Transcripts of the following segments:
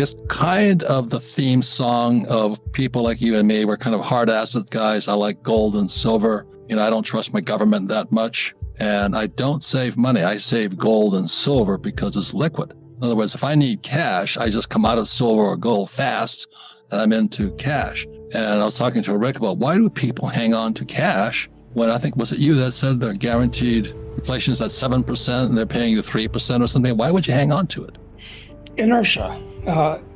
It's kind of the theme song of people like you and me. We're kind of hard asset guys. I like gold and silver. I don't trust my government that much. And I don't save money. I save gold and silver because it's liquid. In other words, if I need cash, I just come out of silver or gold fast and I'm into cash. And I was talking to Rick about why do people hang on to cash when I think, was it you that said the guaranteed inflation is at 7% and they're paying you 3% or something? Why would you hang on to it? Inertia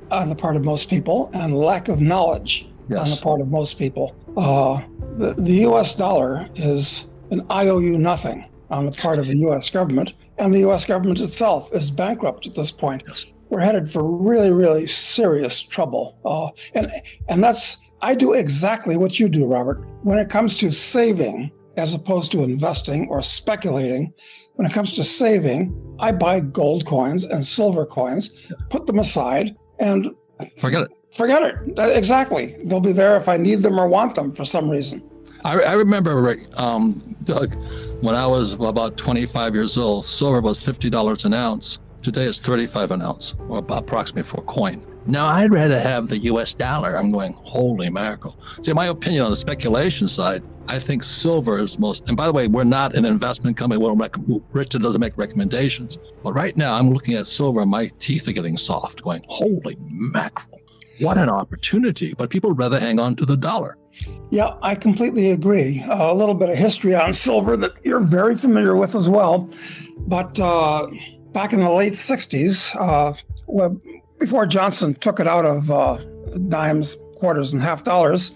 on the part of most people and lack of knowledge on the part of most people. The U.S. dollar is an IOU nothing on the part of the U.S. government, and the U.S. government itself is bankrupt at this point. Yes. We're headed for really, really serious trouble. And that's, I do exactly what you do, Robert. When it comes to saving, as opposed to investing or speculating, when it comes to saving, I buy gold coins and silver coins, put them aside, and forget it. Forget it. Exactly. They'll be there if I need them or want them for some reason. I remember, Rick, Doug, when I was about 25 years old, silver was $50 an ounce. Today it's $35 an ounce, or approximately for a coin. Now, I'd rather have the U.S. dollar. I'm going, holy mackerel. See, my opinion on the speculation side, I think silver is most, and by the way, we're not an investment company. Richard doesn't make recommendations. But right now, I'm looking at silver and my teeth are getting soft, going, holy mackerel. What an opportunity. But people would rather hang on to the dollar. Yeah, I completely agree. A little bit of history on silver that you're very familiar with as well. But back in the late 60s, before Johnson took it out of dimes, quarters, and half dollars,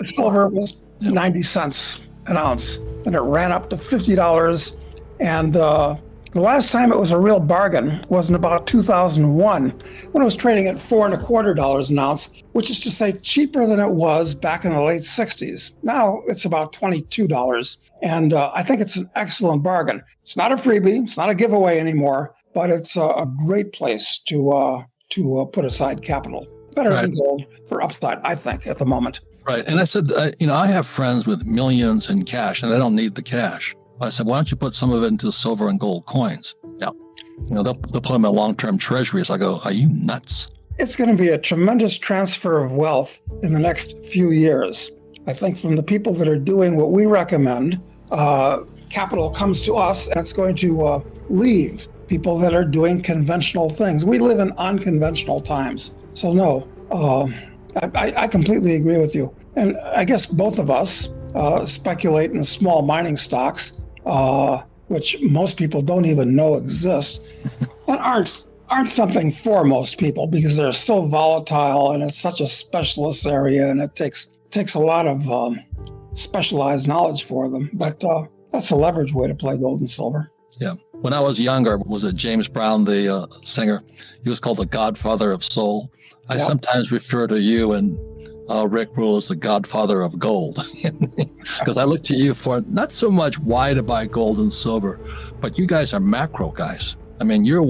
silver was 90 cents an ounce. And it ran up to $50. And the last time it was a real bargain was in about 2001, when it was trading at $4.25 an ounce, which is to say cheaper than it was back in the late 60s. Now it's about $22. And I think it's an excellent bargain. It's not a freebie. It's not a giveaway anymore, but it's a great place to put aside capital. Better than gold for upside, I think, at the moment. Right. And I said, I have friends with millions in cash and they don't need the cash. I said, why don't you put some of it into silver and gold coins? Yeah. They'll put them in long-term treasuries. I go, are you nuts? It's going to be a tremendous transfer of wealth in the next few years. I think from the people that are doing what we recommend, capital comes to us and it's going to leave people that are doing conventional things. We live in unconventional times. So no, I completely agree with you. And I guess both of us speculate in small mining stocks, which most people don't even know exist, and aren't something for most people because they're so volatile and it's such a specialist area and it takes a lot of specialized knowledge for them. But that's a leverage way to play gold and silver. Yeah. When I was younger, was it James Brown, the singer? He was called the Godfather of Soul. I sometimes refer to you and Rick Rule as the godfather of gold, because I look to you for not so much why to buy gold and silver, but you guys are macro guys. I mean, you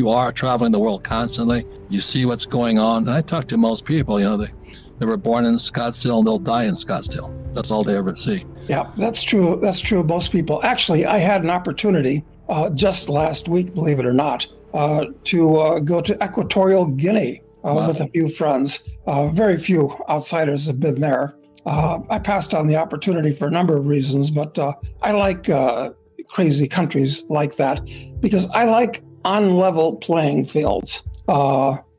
are traveling the world constantly. You see what's going on. And I talk to most people, they were born in Scottsdale and they'll die in Scottsdale. That's all they ever see. Yeah, that's true. That's true of most people. Actually, I had an opportunity just last week, believe it or not, to go to Equatorial Guinea with a few friends. Very few outsiders have been there. I passed on the opportunity for a number of reasons, but I like crazy countries like that because I like on-level playing fields.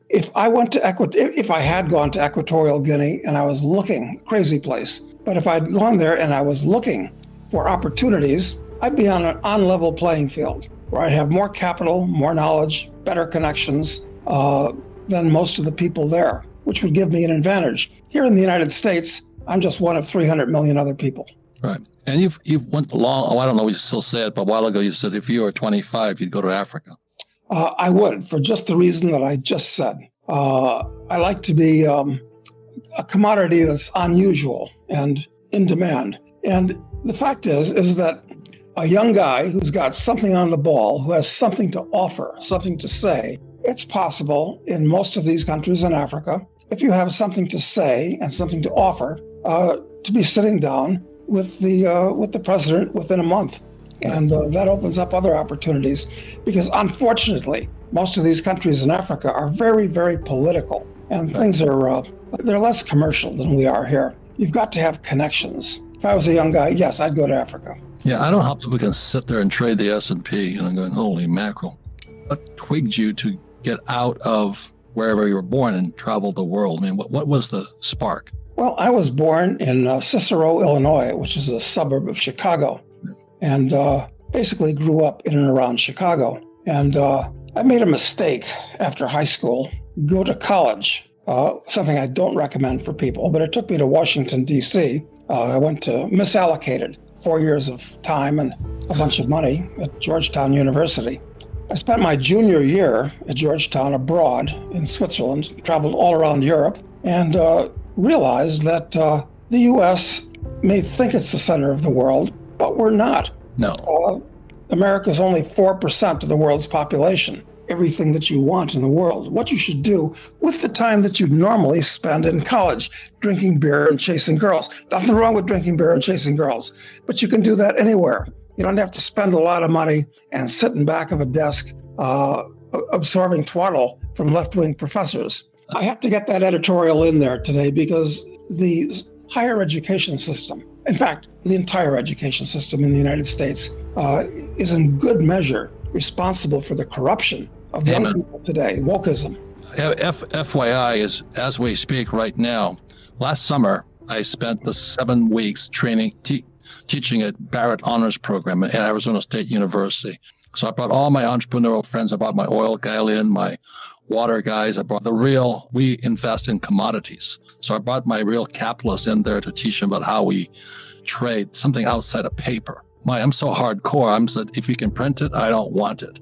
If I had gone to Equatorial Guinea and I was looking, crazy place, but if I'd gone there and I was looking for opportunities, I'd be on an on-level playing field where I'd have more capital, more knowledge, better connections than most of the people there, which would give me an advantage. Here in the United States, I'm just one of 300 million other people. Right. And you've went along, I don't know if you still say it, but a while ago you said if you were 25, you'd go to Africa. I would, for just the reason that I just said. I like to be a commodity that's unusual and in demand. And the fact is that a young guy who's got something on the ball, who has something to offer, something to say, it's possible in most of these countries in Africa, if you have something to say and something to offer, to be sitting down with the president within a month. And that opens up other opportunities because unfortunately, most of these countries in Africa are very, very political, and things are, they're less commercial than we are here. You've got to have connections. If I was a young guy, yes, I'd go to Africa. Yeah, I don't know how people can sit there and trade the S&P, going, holy mackerel. What twigged you to get out of wherever you were born and travel the world? I mean, what was the spark? Well, I was born in Cicero, Illinois, which is a suburb of Chicago, and basically grew up in and around Chicago. And I made a mistake after high school, go to college, something I don't recommend for people, but it took me to Washington, D.C. I went to misallocated 4 years of time and a bunch of money at Georgetown University. I spent my junior year at Georgetown abroad in Switzerland, traveled all around Europe, and realized that the U.S. may think it's the center of the world, but we're not. No. America's only 4% of the world's population. Everything that you want in the world, what you should do with the time that you normally spend in college, drinking beer and chasing girls. Nothing wrong with drinking beer and chasing girls, but you can do that anywhere. You don't have to spend a lot of money and sit in back of a desk absorbing twaddle from left-wing professors. I have to get that editorial in there today because the higher education system, in fact, the entire education system in the United States is in good measure responsible for the corruption of young people today, wokeism. FYI is, as we speak right now, last summer, I spent the 7 weeks training, teaching at Barrett Honors Program at Arizona State University. So I brought all my entrepreneurial friends. I brought my oil galleon, my water guys. I brought we invest in commodities. So I brought my real capitalists in there to teach them about how we trade something outside of paper. I'm so hardcore. I'm said, if you can print it, I don't want it.